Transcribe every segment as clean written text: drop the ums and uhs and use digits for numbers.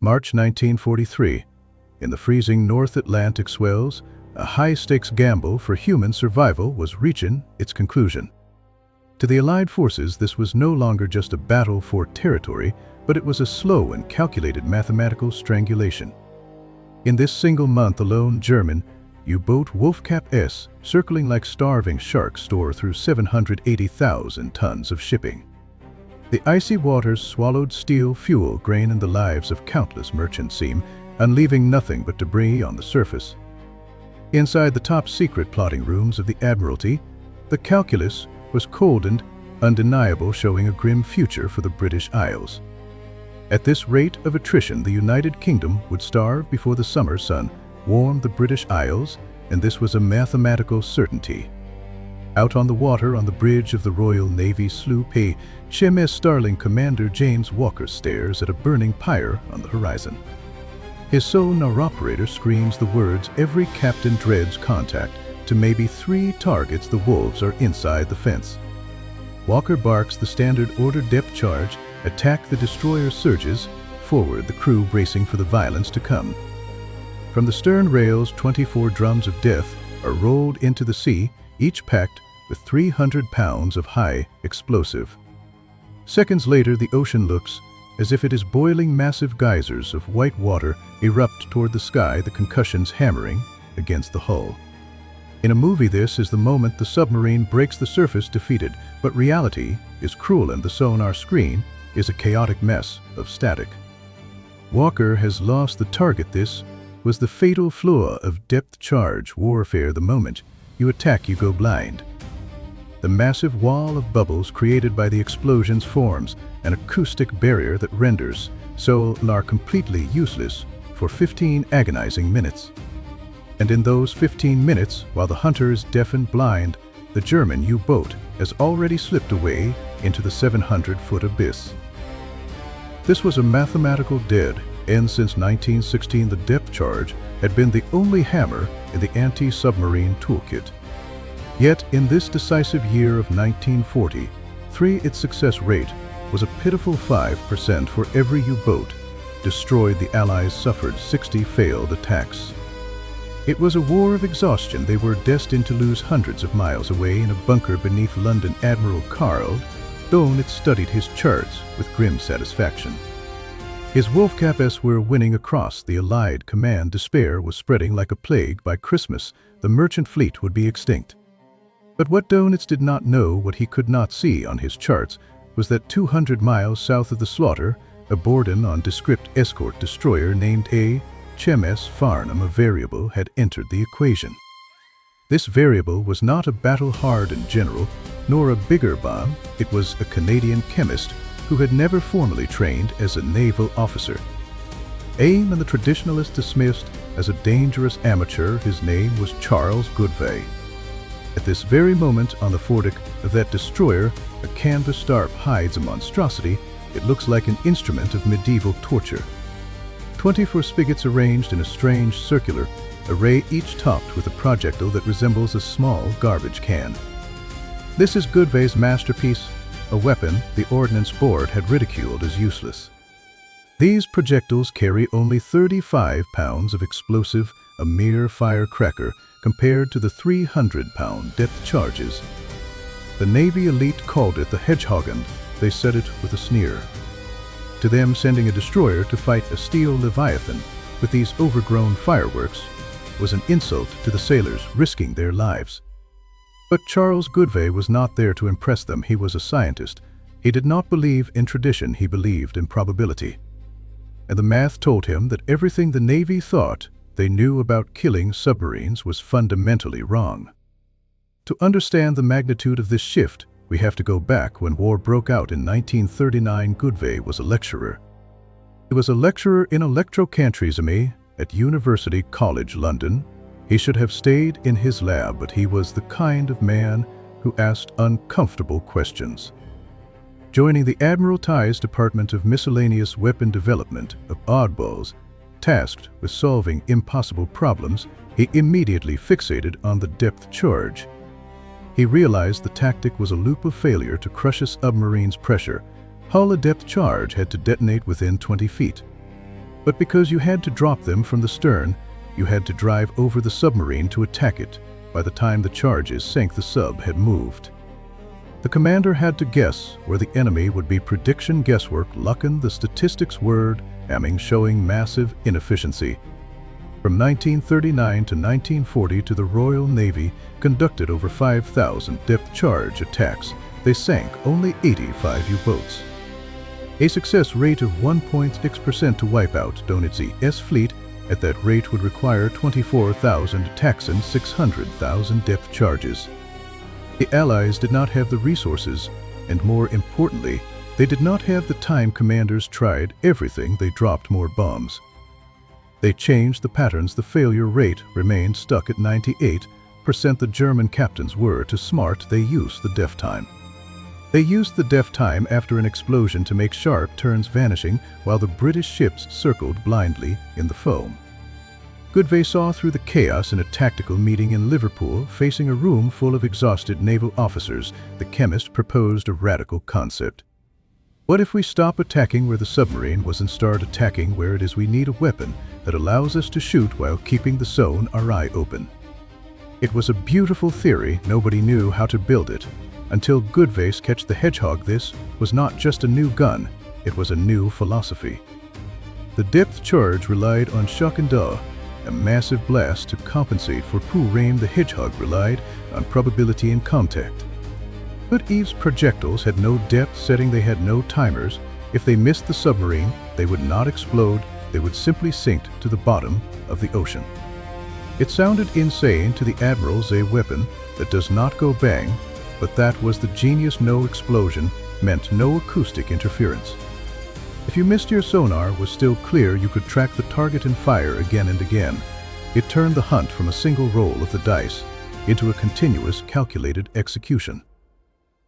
March 1943. In the freezing North Atlantic swells, a high-stakes gamble for human survival was reaching its conclusion. To the Allied forces, this was no longer just a battle for territory, but it was a slow and calculated mathematical strangulation. In this single month alone, German U-boat Wolfpacks, circling like starving sharks, tore through 780,000 tons of shipping. The icy waters swallowed steel, fuel, grain, and the lives of countless merchant seamen, unleaving nothing but debris on the surface. Inside the top-secret plotting rooms of the Admiralty, the calculus was cold and undeniable, showing a grim future for the British Isles. At this rate of attrition, the United Kingdom would starve before the summer sun warmed the British Isles, and this was a mathematical certainty. Out on the water, on the bridge of the Royal Navy sloop, a chemist starling Commander James Walker stares at a burning pyre on the horizon. His sonar operator screams the words, "Every captain dreads contact. To maybe 3 targets, the wolves are inside the fence." Walker barks the standard order: depth charge, attack. The destroyer surges forward, the crew bracing for the violence to come. From the stern rails, 24 drums of death are rolled into the sea, each packed with 300 pounds of high explosive. Seconds later, the ocean looks as if it is boiling. Massive geysers of white water erupt toward the sky, the concussions hammering against the hull. In a movie, this is the moment the submarine breaks the surface, defeated, but reality is cruel and the sonar screen is a chaotic mess of static. Walker has lost the target. This was the fatal flaw of depth charge warfare. The moment you attack, you go blind. The massive wall of bubbles created by the explosions forms an acoustic barrier that renders sonar completely useless for 15 agonizing minutes. And in those 15 minutes, while the hunter is deaf and blind, the German U-boat has already slipped away into the 700-foot abyss. This was a mathematical dead end. Since 1916, the depth charge had been the only hammer in the anti-submarine toolkit. Yet, in this decisive year of 1943, its success rate was a pitiful 5%. For every U-boat destroyed, the Allies suffered 60 failed attacks. It was a war of exhaustion. They were destined to lose hundreds of miles away in a bunker beneath London. Admiral Charles Goodeve studied his charts with grim satisfaction. His Wolfpacks were winning across the Allied command. Despair was spreading like a plague. By Christmas, the merchant fleet would be extinct. But what Goodeve did not know, what he could not see on his charts, was that 200 miles south of the slaughter, aboard an nondescript escort destroyer named a chemist Farnham, a variable had entered the equation. This variable was not a battle-hardened general, nor a bigger bomb. It was a Canadian chemist who had never formally trained as a naval officer. AIM and the traditionalists dismissed as a dangerous amateur. His name was Charles Goodeve. At this very moment, on the foredeck of that destroyer, a canvas tarp hides a monstrosity. It looks like an instrument of medieval torture. 24 spigots arranged in a strange circular array, each topped with a projectile that resembles a small garbage can. This is Goodeve's masterpiece, a weapon the Ordnance Board had ridiculed as useless. These projectiles carry only 35 pounds of explosive, a mere firecracker compared to the 300-pound depth charges. The Navy elite called it the Hedgehog, and they said it with a sneer. To them, sending a destroyer to fight a steel leviathan with these overgrown fireworks was an insult to the sailors risking their lives. But Charles Goodeve was not there to impress them. He was a scientist. He did not believe in tradition, he believed in probability. And the math told him that everything the Navy thought they knew about killing submarines was fundamentally wrong. To understand the magnitude of this shift, we have to go back when war broke out in 1939. Goodeve was a lecturer. He was a lecturer in electrocantrism at University College London. He should have stayed in his lab, but he was the kind of man who asked uncomfortable questions. Joining the Admiralty's Department of Miscellaneous Weapon Development of oddballs, tasked with solving impossible problems, he immediately fixated on the depth charge. He realized the tactic was a loop of failure. To crush a submarine's pressure, hull, a depth charge had to detonate within 20 feet. But because you had to drop them from the stern, you had to drive over the submarine to attack it. By the time the charges sank, the sub had moved. The commander had to guess where the enemy would be. Prediction guesswork, luckin' the statistics word, showing massive inefficiency. From 1939 to 1940 to the Royal Navy conducted over 5,000 depth charge attacks. They sank only 85 U-boats. A success rate of 1.6% to wipe out Donitzi's fleet. At that rate would require 24,000 attacks and 600,000 depth charges. The Allies did not have the resources, and more importantly, they did not have the time. Commanders tried everything. They dropped more bombs. They changed the patterns. The failure rate remained stuck at 98%. The German captains were too smart. They used the def time. They used the def time after an explosion to make sharp turns, vanishing while the British ships circled blindly in the foam. Goodeve saw through the chaos in a tactical meeting in Liverpool. Facing a room full of exhausted naval officers, the chemist proposed a radical concept. What if we stop attacking where the submarine was and start attacking where it is? We need a weapon that allows us to shoot while keeping the sonar open. It was a beautiful theory. Nobody knew how to build it until Goodeve catch the Hedgehog. This was not just a new gun, it was a new philosophy. The depth charge relied on shock and awe, a massive blast to compensate for poor aim. The Hedgehog relied on probability and contact. Goodeve's projectiles had no depth setting. They had no timers. If they missed the submarine, they would not explode. They would simply sink to the bottom of the ocean. It sounded insane to the admirals, a weapon that does not go bang, but that was the genius. No explosion meant no acoustic interference. If you missed, your sonar was still clear. You could track the target and fire again and again. It turned the hunt from a single roll of the dice into a continuous, calculated execution.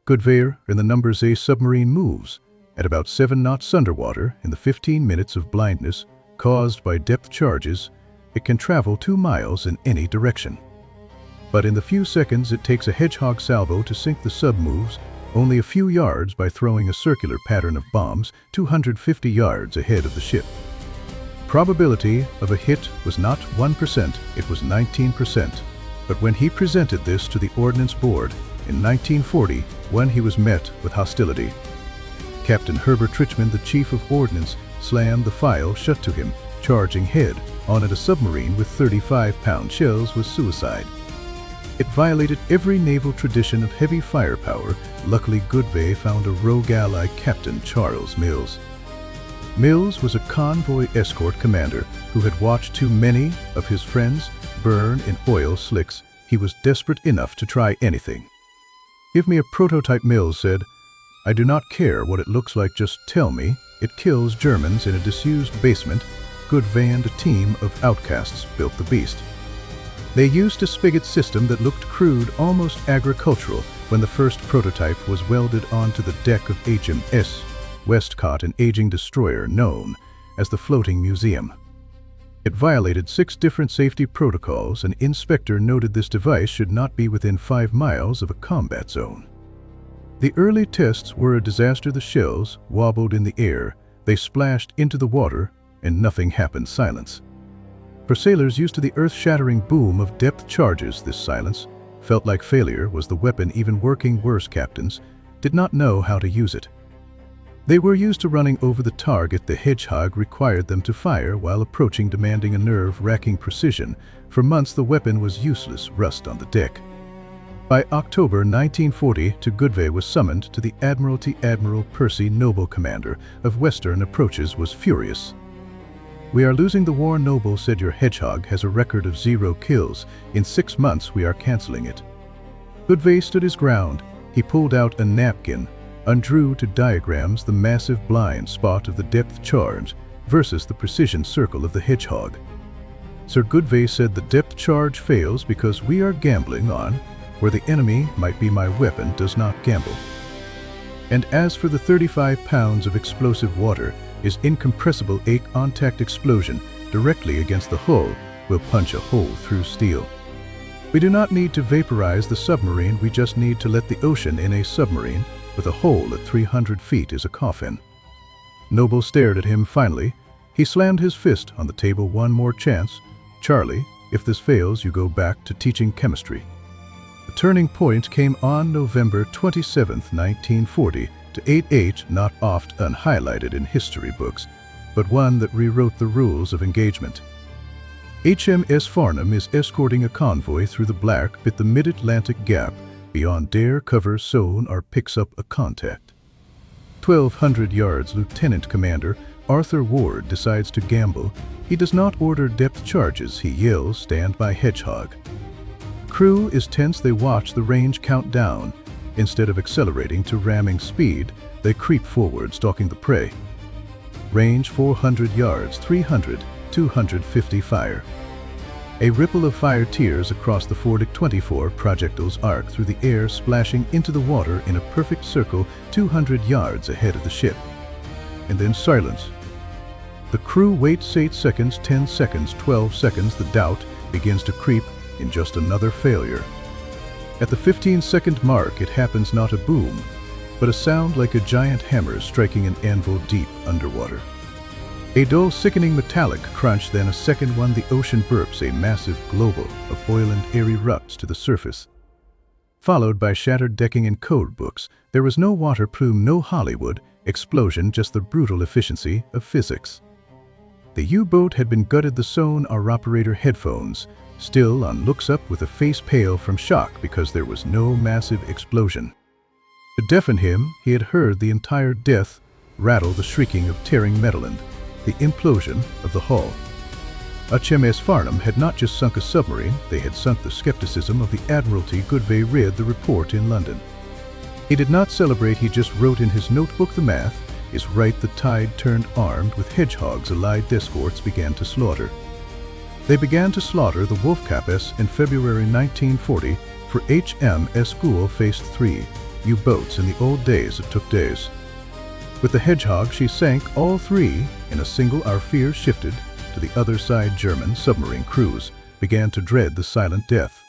Goodeve in the numbers. A submarine moves at about 7 knots underwater. In the 15 minutes of blindness caused by depth charges, it can travel 2 miles in any direction. But in the few seconds it takes a Hedgehog salvo to sink, the sub moves only a few yards by throwing a circular pattern of bombs 250 yards ahead of the ship. Probability of a hit was not 1%, it was 19%. But when he presented this to the Ordnance Board in 1940, when he was met with hostility, Captain Herbert Richmond, the chief of ordnance, slammed the file shut to him. Charging head on at a submarine with 35-pound shells was suicide. It violated every naval tradition of heavy firepower. Luckily, Goodeve found a rogue ally, Captain Charles Mills. Mills was a convoy escort commander who had watched too many of his friends burn in oil slicks. He was desperate enough to try anything. "Give me a prototype," Mills said. "I do not care what it looks like, just tell me it kills Germans." In a disused basement, Goodeve and a team of outcasts built the beast. They used a spigot system that looked crude, almost agricultural. When the first prototype was welded onto the deck of HMS Westcott, an aging destroyer known as the Floating Museum. It violated 6 different safety protocols. An inspector noted this device should not be within 5 miles of a combat zone. The early tests were a disaster. The shells wobbled in the air, they splashed into the water, and nothing happened. Silence. For sailors used to the earth-shattering boom of depth charges, this silence felt like failure. Was the weapon even working? Worse, captains did not know how to use it. They were used to running over the target. The Hedgehog required them to fire while approaching, demanding a nerve-wracking precision. For months the weapon was useless, rust on the deck. By October 1940, Goodeve was summoned to the Admiralty. Admiral Percy Noble, commander of Western approaches, was furious. "We are losing the war." Noble said, "Your Hedgehog has a record of 0 kills. In 6 months we are canceling it." Goodeve stood his ground. He pulled out a napkin, undrew to diagrams the massive blind spot of the depth charge versus the precision circle of the Hedgehog. Sir Goodeve said, "The depth charge fails because we are gambling on where the enemy might be. My weapon does not gamble. And as for the 35 pounds of explosive water is incompressible. A contact explosion directly against the hull will punch a hole through steel. We do not need to vaporize the submarine, we just need to let the ocean in. A submarine with a hole at 300 feet is a coffin." Noble stared at him. Finally, He slammed his fist on the table. "One more chance, Charlie. If this fails, you go back to teaching chemistry." The turning point came on November 27, 1940, to 8H, not often highlighted in history books, but one that rewrote the rules of engagement. HMS Farnham is escorting a convoy through the black bit the mid-Atlantic gap. Beyond dare cover sonar picks up a contact. 1,200 yards, Lieutenant Commander Arthur Ward decides to gamble. He does not order depth charges. He yells, "Stand by, Hedgehog." Crew is tense. They watch the range count down. Instead of accelerating to ramming speed, they creep forward, stalking the prey. Range 400 yards, 300, 250 fire. A ripple of fire tears across the 4-24 projectiles arc through the air, splashing into the water in a perfect circle 200 yards ahead of the ship. And then silence. The crew waits 8 seconds, 10 seconds, 12 seconds. The doubt begins to creep in just another failure. At the 15-second mark, it happens, not a boom, but a sound like a giant hammer striking an anvil deep underwater. A dull, sickening metallic crunch, then a second one. The ocean burps. A massive global of oil and air erupts to the surface, followed by shattered decking and code books. There was no water plume, no Hollywood explosion, just the brutal efficiency of physics. The U-boat had been gutted. The sonar operator, headphones still on, looks up with a face pale from shock because there was no massive explosion. To deafen him, he had heard the entire death rattle, the shrieking of tearing metal and the implosion of the hull. HMS Farnham had not just sunk a submarine, they had sunk the skepticism of the Admiralty. Goodeve read the report in London. He did not celebrate, he just wrote in his notebook, "The math is right." The tide turned. Armed with Hedgehogs, Allied escorts began to slaughter. They began to slaughter the wolfpacks in February 1940. For HMS Goole faced 3 U-boats. In the old days, it took days. With the Hedgehog, she sank all 3 in a single hour. Fear shifted to the other side. German submarine crews began to dread the silent death.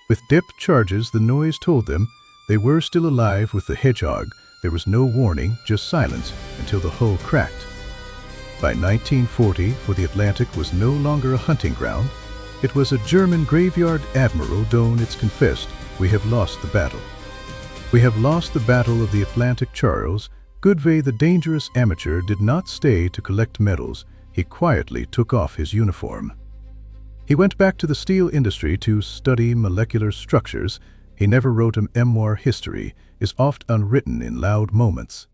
With depth charges, the noise told them they were still alive. With the Hedgehog, there was no warning, just silence until the hull cracked. By 1940, for the Atlantic was no longer a hunting ground. It was a German graveyard. Admiral Donitz confessed, "We have lost the battle. We have lost the battle of the Atlantic." Charles Goodeve, the dangerous amateur, did not stay to collect medals. He quietly took off his uniform. He went back to the steel industry to study molecular structures. He never wrote a memoir. History is oft unwritten in loud moments.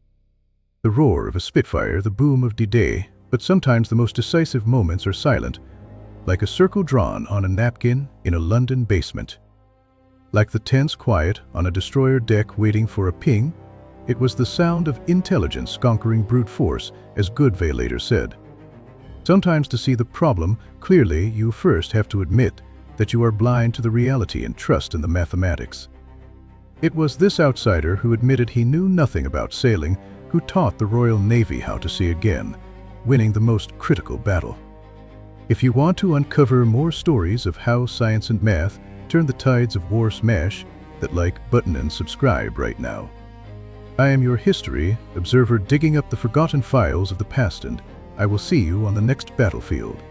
The roar of a Spitfire, the boom of D-Day, but sometimes the most decisive moments are silent, like a circle drawn on a napkin in a London basement. Like the tense quiet on a destroyer deck waiting for a ping, it was the sound of intelligence conquering brute force, as Goodeve later said. Sometimes to see the problem clearly, you first have to admit that you are blind to the reality and trust in the mathematics. It was this outsider who admitted he knew nothing about sailing who taught the Royal Navy how to see again, winning the most critical battle. If you want to uncover more stories of how science and math turn the tides of war, smash that like button and subscribe right now. I am your history observer, digging up the forgotten files of the past, and I will see you on the next battlefield.